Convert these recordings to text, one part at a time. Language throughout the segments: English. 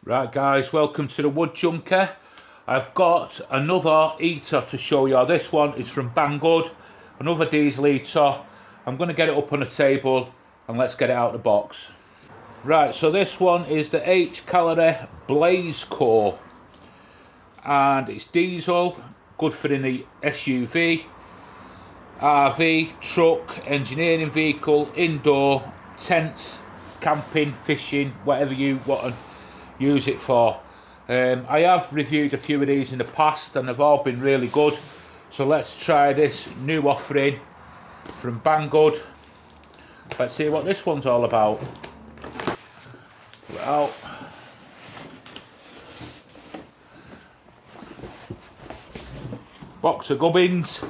Right guys, welcome to the Wood Junker. I've got another heater to show you. This one is from Banggood, another diesel heater. I'm going to get it up on a table and let's get it out of the box. Right, so this one is the H Calorie Blaze Core and it's diesel, good for any SUV, RV, truck, engineering vehicle, indoor, tents, camping, fishing, whatever you want to use it for. I have reviewed a few of these in the past and they've all been really good. So let's try this new offering from Banggood. Let's see what this one's all about. Well, box of gubbins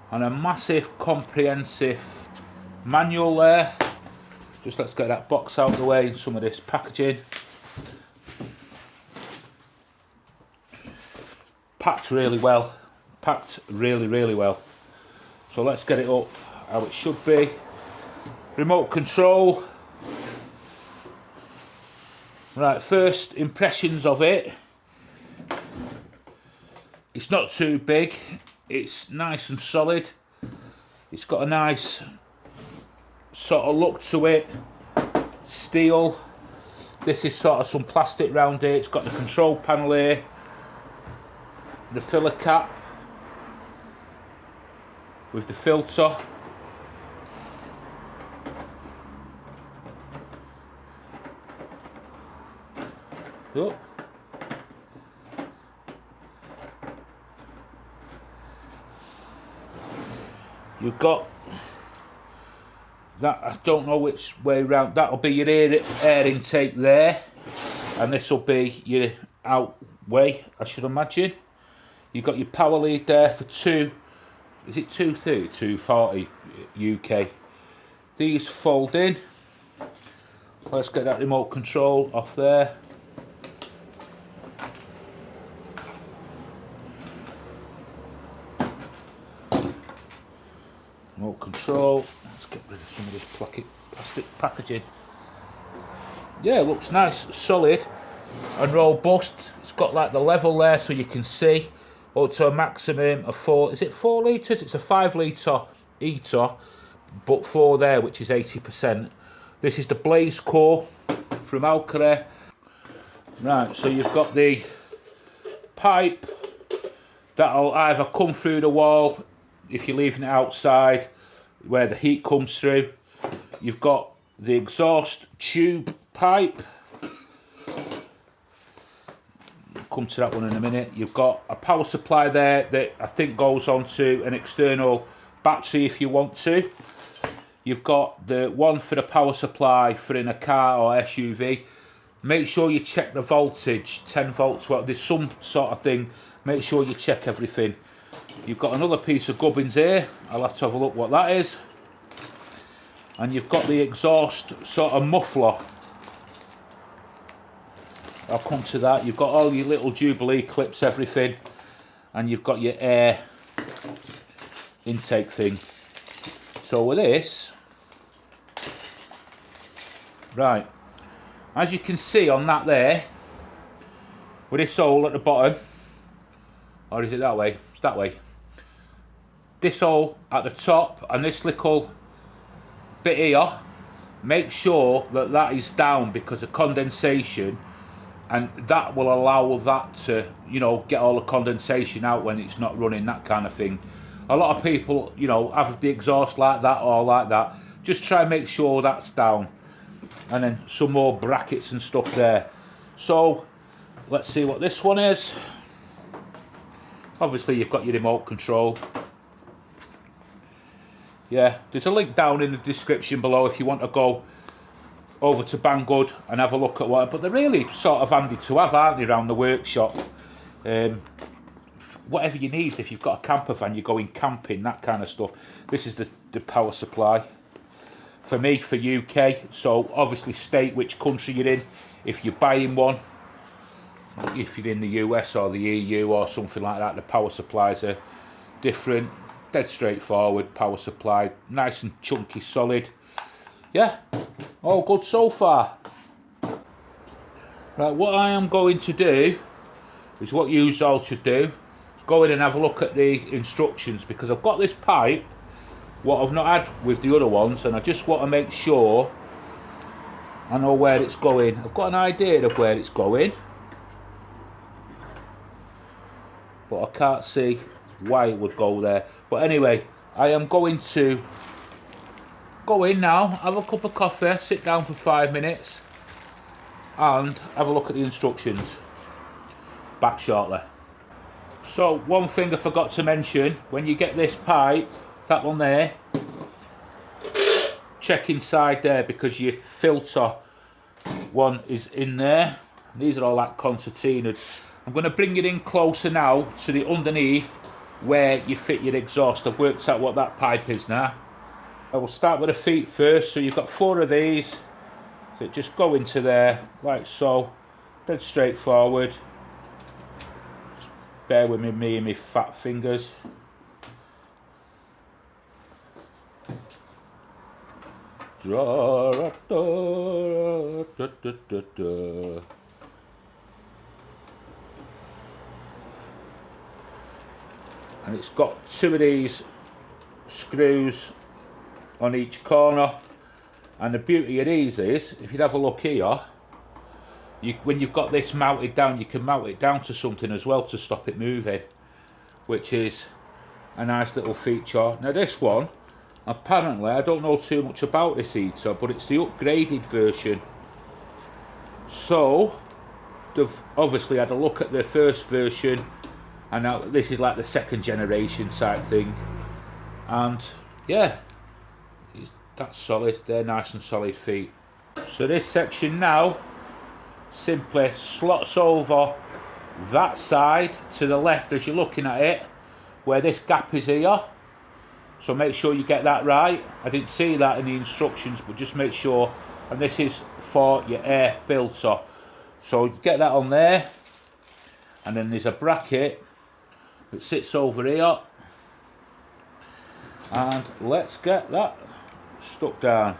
and a massive comprehensive manual there. Just let's get that box out of the way and some of this packaging. Packed really well. Packed really well. So let's get it up how it should be. Remote control. Right, first impressions of it. It's not too big. It's nice and solid. It's got a nice sort of look to it. Steel. This is sort of some plastic round here. It's got the control panel here, the filler cap with the filter. Oh. You've got that, I don't know which way round, that'll be your air intake there, and this will be your out way, I should imagine. You've got your power lead there for is it 230, 240 UK. These fold in. Let's get that remote control off there. Remote control. Let's get rid of some of this plastic packaging. Yeah, it looks nice, solid and robust. It's got like the level there so you can see. Up to a maximum of 4 litres? It's a 5 litre heater, but 4 there, which is 80%. This is the Blaze Core from Alcare. Right, so you've got the pipe that'll either come through the wall if you're leaving it outside where the heat comes through. You've got the exhaust tube pipe. Come to that one in a minute. You've got a power supply there that I think goes onto an external battery if you want to. You've got the one for the power supply for in a car or SUV. Make sure you check the voltage, 10 volts, well, there's some sort of thing. Make sure you check everything. You've got another piece of gubbins here. I'll have to have a look what that is. And you've got the exhaust sort of muffler. I'll come to that. You've got all your little Jubilee clips, everything. And you've got your air intake thing. So with this, right, as you can see on that there, with this hole at the bottom, or is it that way? It's that way. This hole at the top and this little bit here, make sure that that is down because of condensation, and that will allow that to, you know, get all the condensation out when it's not running, that kind of thing. A lot of people, you know, have the exhaust like that or like that. Just try and make sure that's down. And then some more brackets and stuff there. So let's see what this one is. Obviously you've got your remote control. Yeah, there's a link down in the description below if you want to go over to Banggood and have a look at what, but they're really sort of handy to have, aren't they, around the workshop. Whatever you need, if you've got a camper van, you're going camping, that kind of stuff. This is the power supply. For me, for UK, so obviously state which country you're in. If you're buying one, if you're in the US or the EU or something like that, the power supplies are different. Dead straightforward power supply, nice and chunky, solid. Yeah, all good so far. Right, what I am going to do is what you all should do, is go in and have a look at the instructions, because I've got this pipe, what I've not had with the other ones, and I just want to make sure I know where it's going. I've got an idea of where it's going, but I can't see why it would go there. But anyway, I am going to go in now, have a cup of coffee, sit down for 5 minutes, and have a look at the instructions. Back shortly. So one thing I forgot to mention, when you get this pipe, that one there, check inside there, because your filter one is in there. These are all like concertinaed. I'm going to bring it in closer now to the underneath where you fit your exhaust. I've worked out what that pipe is now. I will start with the feet first. So you've got 4 of these that just go into there like so, dead straightforward. Just bear with me and my fat fingers. And it's got 2 of these screws on each corner, and the beauty of these is, if you have a look here, when you've got this mounted down, you can mount it down to something as well to stop it moving, which is a nice little feature. Now this one, apparently, I don't know too much about this heater, but it's the upgraded version. So they've obviously had a look at the first version, and now this is like the 2nd generation type thing. And yeah, that's solid. They're nice and solid feet. So this section now simply slots over that side to the left as you're looking at it, where this gap is here. So make sure you get that right. I didn't see that in the instructions, but just make sure. And this is for your air filter. So you get that on there. And then there's a bracket that sits over here. And let's get that stuck down.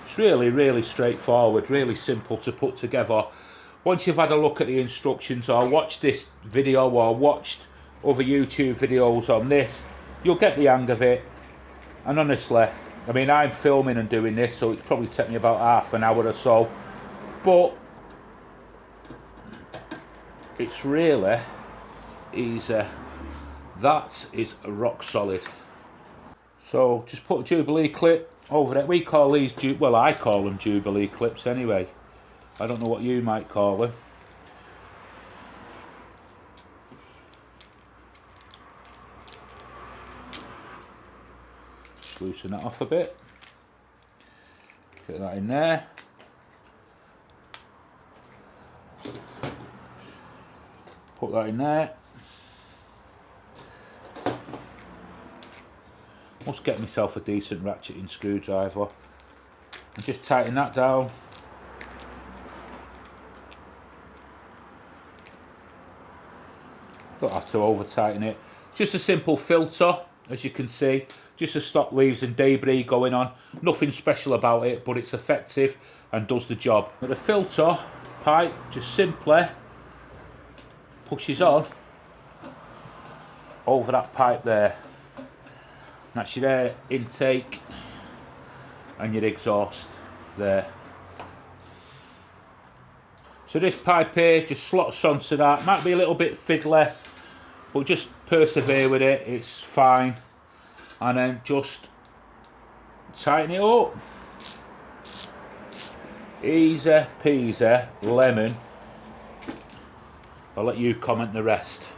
It's really straightforward, really simple to put together. Once you've had a look at the instructions, or watched this video, or watched other YouTube videos on this, you'll get the hang of it. And honestly, I mean, I'm filming and doing this, so it'll probably take me about half an hour or so, but it's really easy. That is rock solid. So just put a Jubilee clip over it. We call these, well, I call them Jubilee clips anyway. I don't know what you might call them. Loosen that off a bit. Get that in there. Put that in there. Must get myself a decent ratcheting screwdriver and just tighten that down. Don't have to over tighten it. It's just a simple filter, as you can see, just to stop leaves and debris going on. Nothing special about it, but it's effective and does the job. But the filter pipe just simply pushes on over that pipe there. That's your air intake and your exhaust there. So this pipe here just slots onto that. Might be a little bit fiddly, but just persevere with it, it's fine. And then just tighten it up. Easy peasy lemon. I'll let you comment the rest.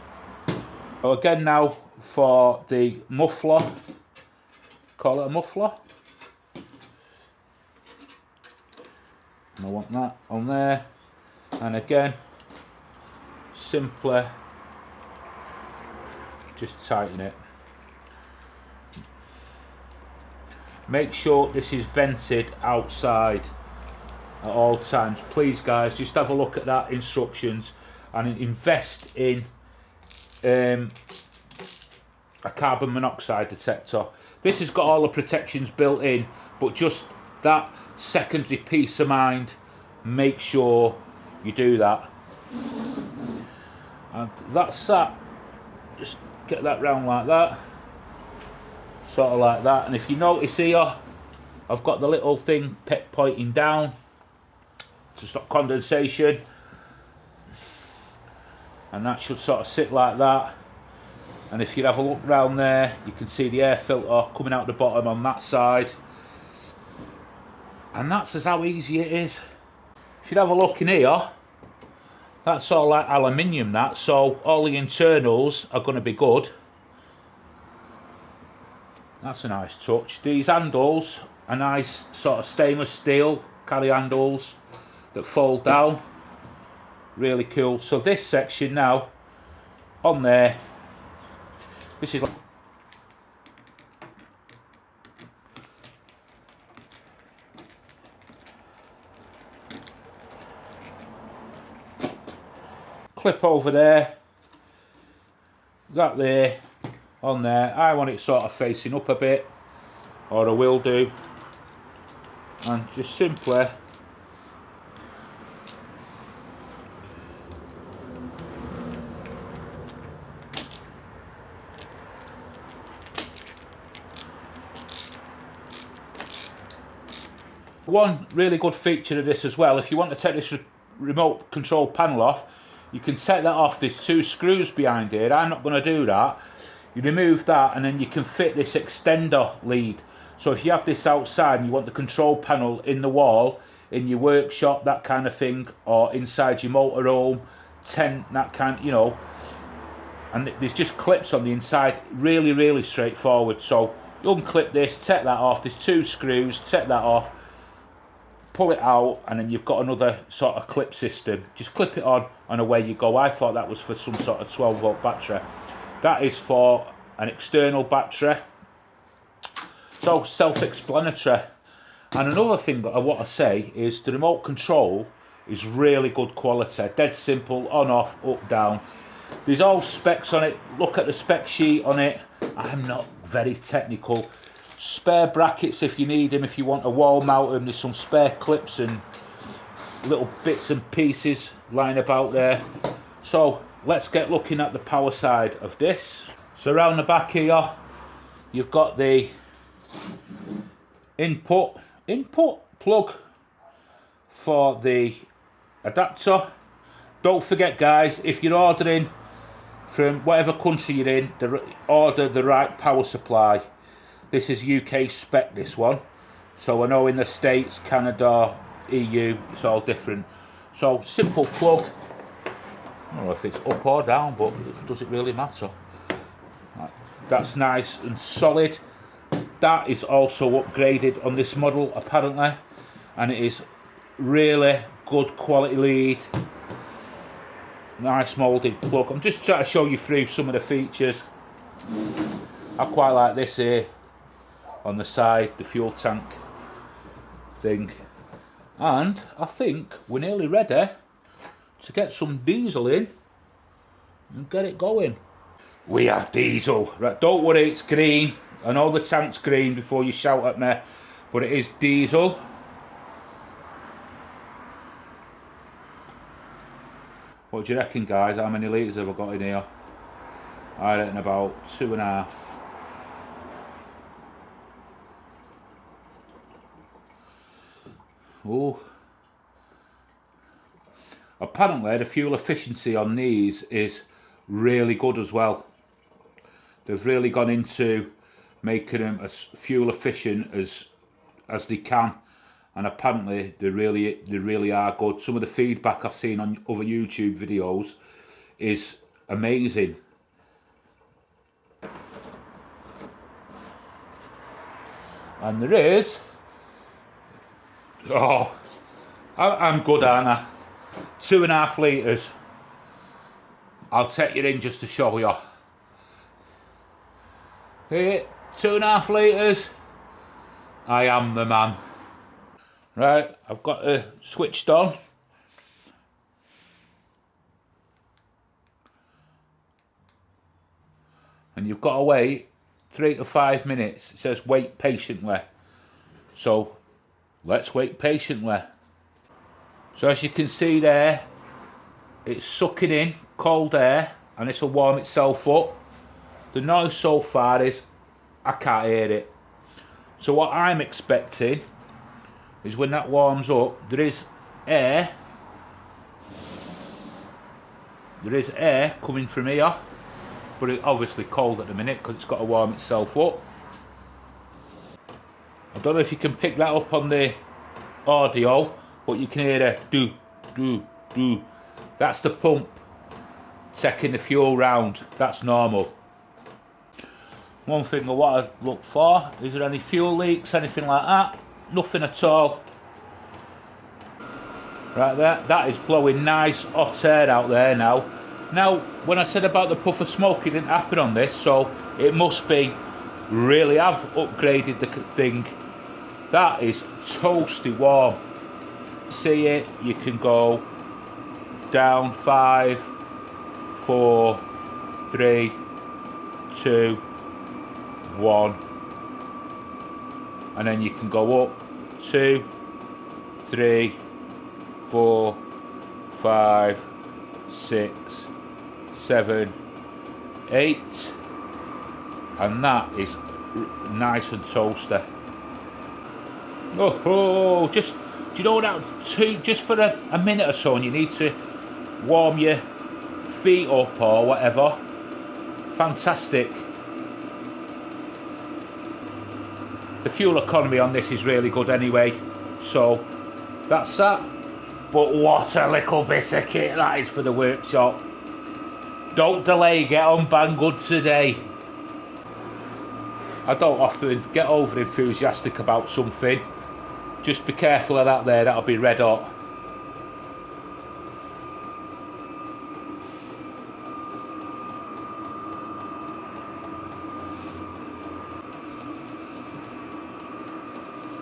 So again now for the muffler. Call it a muffler. And I want that on there. And again, simply just tighten it. Make sure this is vented outside at all times. Please guys, just have a look at that instructions and invest in a carbon monoxide detector. This has got all the protections built in, but just that secondary peace of mind, make sure you do that. And that's that. Just get that round like that, sort of like that. And if you notice here, I've got the little thing pointing down to stop condensation, and that should sort of sit like that. And if you have a look round there, you can see the air filter coming out the bottom on that side, and that's just how easy it is. If you have a look in here, that's all like aluminium, that, so all the internals are going to be good. That's a nice touch. These handles are nice sort of stainless steel carry handles that fold down. Really cool. So this section now, on there, this is like clip over there, that there, on there. I want it sort of facing up a bit, or I will do, and just simply one really good feature of this as well, if you want to take this remote control panel off, you can take that off. There's 2 screws behind here. I'm not going to do that. You remove that and then you can fit this extender lead. So if you have this outside and you want the control panel in the wall, in your workshop, that kind of thing, or inside your motorhome, tent, that kind, you know, and there's just clips on the inside, really, really straightforward. So you unclip this, take that off, there's 2 screws, take that off, pull it out, and then you've got another sort of clip system. Just clip it on and away you go. I thought that was for some sort of 12 volt battery. That is for an external battery. So self-explanatory. And another thing that I want to say is the remote control is really good quality. Dead simple, on, off, up, down. There's all specs on it. Look at the spec sheet on it. I'm not very technical. Spare brackets if you need them, if you want a wall mount them. There's some spare clips and little bits and pieces lying about there. So let's get looking at the power side of this. So around the back here, you've got the input plug for the adapter. Don't forget, guys, if you're ordering from whatever country you're in, order the right power supply. This is UK spec, this one. So I know in the States, Canada, EU, it's all different. So simple plug. I don't know if it's up or down, but it doesn't really matter. That's nice and solid. That is also upgraded on this model, apparently. And it is really good quality lead. Nice moulded plug. I'm just trying to show you through some of the features. I quite like this here on the side, the fuel tank thing. And I think we're nearly ready to get some diesel in and get it going. We have diesel. Right, don't worry, it's green. I know the tank's green before you shout at me, but it is diesel. What do you reckon, guys? How many litres have I got in here? I reckon about 2.5. Oh. Apparently the fuel efficiency on these is really good as well. They've really gone into making them as fuel efficient as they can, and apparently they really are good. Some of the feedback I've seen on other YouTube videos is amazing. And there is, oh, I'm good, aren't I? 2.5 litres. I'll take you in just to show you. Here, 2.5 litres. I am the man. Right, I've got it switched on. And you've got to wait 3 to 5 minutes. It says wait patiently. So let's wait patiently. So as you can see there, it's sucking in cold air and this will warm itself up. The noise so far is I can't hear it. So what I'm expecting is when that warms up, there is air coming from here, but it's obviously cold at the minute because it's got to warm itself up. I don't know if you can pick that up on the audio, but you can hear a do, do, do. That's the pump taking the fuel round. That's normal. One thing I want to look for, is there any fuel leaks, anything like that? Nothing at all. Right there, that is blowing nice hot air out there now. Now, when I said about the puff of smoke, it didn't happen on this, so it must be really have upgraded the thing. That is toasty warm. See it, you can go down 5, 4, 3, 2, 1, and then you can go up 2, 3, 4, 5, 6, 7, 8, and that is nice and toasty. Oh, just, do you know that just for a minute or so, and you need to warm your feet up or whatever. Fantastic. The fuel economy on this is really good anyway, so that's that. But what a little bit of kit that is for the workshop. Don't delay, get on Banggood today. I don't often get over enthusiastic about something. Just be careful of that there, that'll be red hot.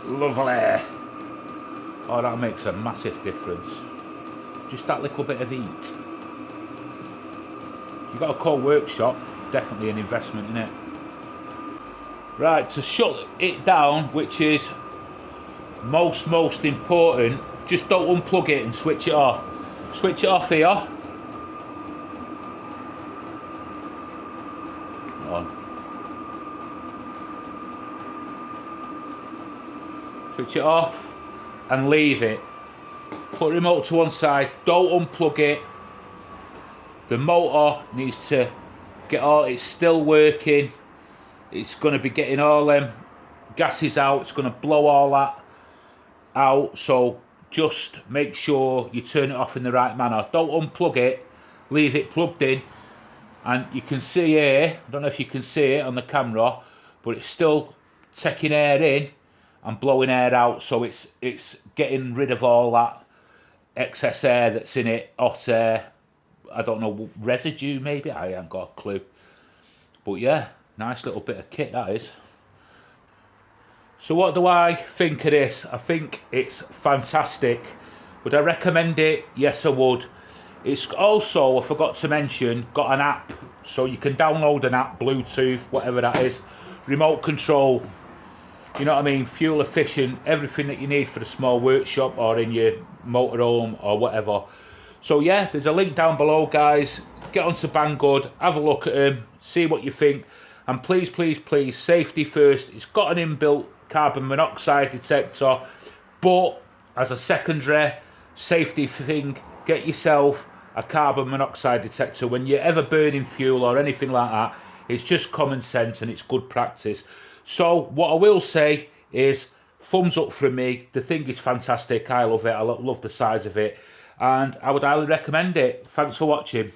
Lovely. Oh, that makes a massive difference. Just that little bit of heat. You've got a cold workshop, definitely an investment in it. Right, to shut it down, which is most important, just don't unplug it and switch it off. Switch it off here. On. Switch it off and leave it. Put the remote to one side, don't unplug it. The motor needs to get all, it's still working. It's going to be getting all them gases out, it's going to blow all that out, so just make sure you turn it off in the right manner. Don't unplug it, leave it plugged in, and you can see here, I don't know if you can see it on the camera, but it's still taking air in and blowing air out, so it's getting rid of all that excess air that's in it, hot air, I don't know, residue maybe, I ain't got a clue. But yeah, nice little bit of kit that is. So what do I think of this? I think it's fantastic. Would I recommend it? Yes, I would. It's also, I forgot to mention, got an app. So you can download an app, Bluetooth, whatever that is. Remote control. You know what I mean? Fuel efficient. Everything that you need for a small workshop or in your motorhome or whatever. So yeah, there's a link down below, guys. Get onto Banggood, have a look at them, see what you think. And please, please, please, safety first. It's got an inbuilt carbon monoxide detector, but as a secondary safety thing, get yourself a carbon monoxide detector when you're ever burning fuel or anything like that. It's just common sense and it's good practice. So what I will say is thumbs up from me. The thing is fantastic. I love it. I love the size of it, and I would highly recommend it. Thanks for watching.